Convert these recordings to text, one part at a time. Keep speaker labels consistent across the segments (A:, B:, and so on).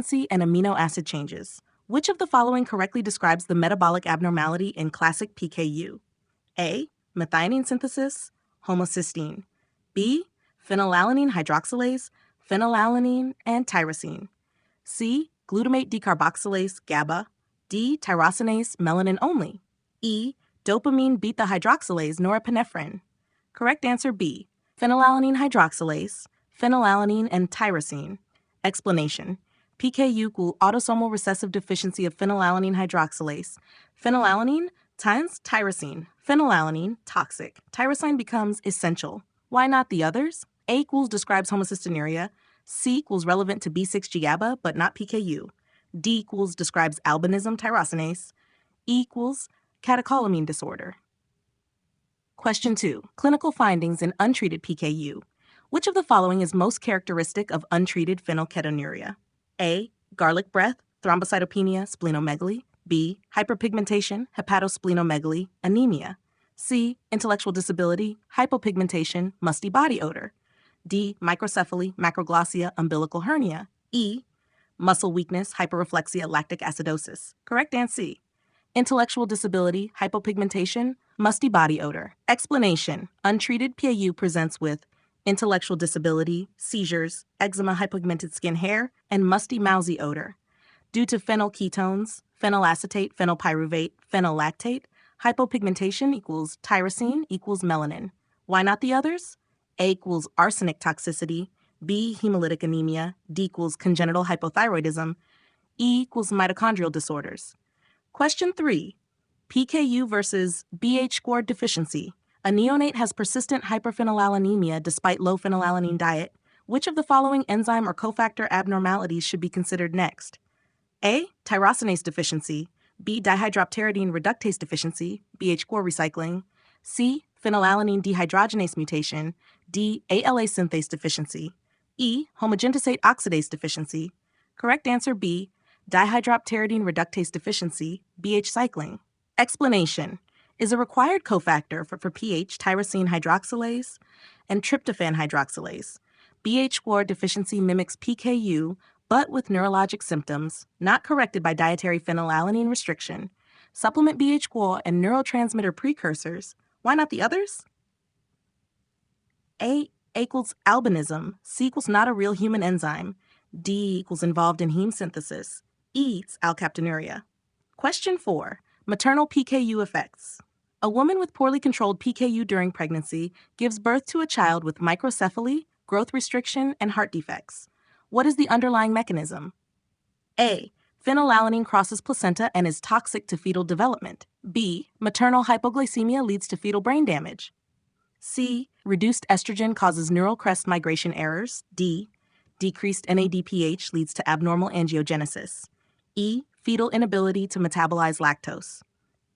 A: deficiency and amino acid changes. Which of the following correctly describes the metabolic abnormality in classic PKU? A. Methionine synthesis, homocysteine. B. Phenylalanine hydroxylase, phenylalanine, and tyrosine. C. Glutamate decarboxylase, GABA. D. Tyrosinase, melanin only. E. Dopamine beta hydroxylase, norepinephrine. Correct answer B. Phenylalanine hydroxylase, phenylalanine, and tyrosine. Explanation. PKU equals autosomal recessive deficiency of phenylalanine hydroxylase. Phenylalanine times tyrosine. Phenylalanine, toxic. Tyrosine becomes essential. Why not the others? A equals describes homocystinuria. C equals relevant to B6 GABA, but not PKU. D equals describes albinism tyrosinase. E equals catecholamine disorder. Question 2. Clinical findings in untreated PKU. Which of the following is most characteristic of untreated phenylketonuria? A. Garlic breath, thrombocytopenia, splenomegaly. B. Hyperpigmentation, hepatosplenomegaly, anemia. C. Intellectual disability, hypopigmentation, musty body odor. D. Microcephaly, macroglossia, umbilical hernia. E. Muscle weakness, hyperreflexia, lactic acidosis. Correct answer C. Intellectual disability, hypopigmentation, musty body odor. Explanation. Untreated PAU presents with intellectual disability, seizures, eczema, hypopigmented skin hair, and musty mousy odor. Due to phenylketones, phenylacetate, phenylpyruvate, phenylactate, hypopigmentation equals tyrosine equals melanin. Why not the others? A equals arsenic toxicity, B hemolytic anemia, D equals congenital hypothyroidism, E equals mitochondrial disorders. Question 3. PKU versus BH score deficiency. A neonate has persistent hyperphenylalanemia despite low phenylalanine diet. Which of the following enzyme or cofactor abnormalities should be considered next? A. Tyrosinase deficiency. B. Dihydropteridine reductase deficiency, BH score recycling. C. Phenylalanine dehydrogenase mutation. D. ALA synthase deficiency. E. Homogentisate oxidase deficiency. Correct answer B. Dihydropteridine reductase deficiency, BH cycling. Explanation. Is a required cofactor for pH tyrosine hydroxylase and tryptophan hydroxylase. BH score deficiency mimics PKU, but with neurologic symptoms, not corrected by dietary phenylalanine restriction. Supplement BH score and neurotransmitter precursors. Why not the others? A equals albinism. C equals not a real human enzyme. D equals involved in heme synthesis. E equals alkaptonuria. Question 4. Maternal PKU effects. A woman with poorly controlled PKU during pregnancy gives birth to a child with microcephaly, growth restriction, and heart defects. What is the underlying mechanism? A. Phenylalanine crosses placenta and is toxic to fetal development. B. Maternal hypoglycemia leads to fetal brain damage. C. Reduced estrogen causes neural crest migration errors. D. Decreased NADPH leads to abnormal angiogenesis. E. Fetal inability to metabolize lactose.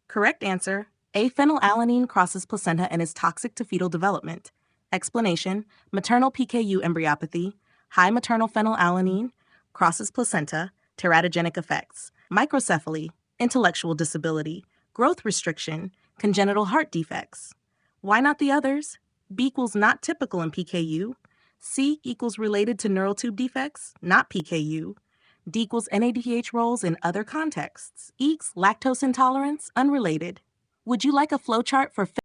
A: Correct answer. A. Phenylalanine crosses placenta and is toxic to fetal development. Explanation. Maternal PKU embryopathy, high maternal phenylalanine, crosses placenta, teratogenic effects, microcephaly, intellectual disability, growth restriction, congenital heart defects. Why not the others? B equals not typical in PKU. C equals related to neural tube defects, not PKU. D equals NADPH roles in other contexts. E equals lactose intolerance, unrelated. Would you like a flowchart for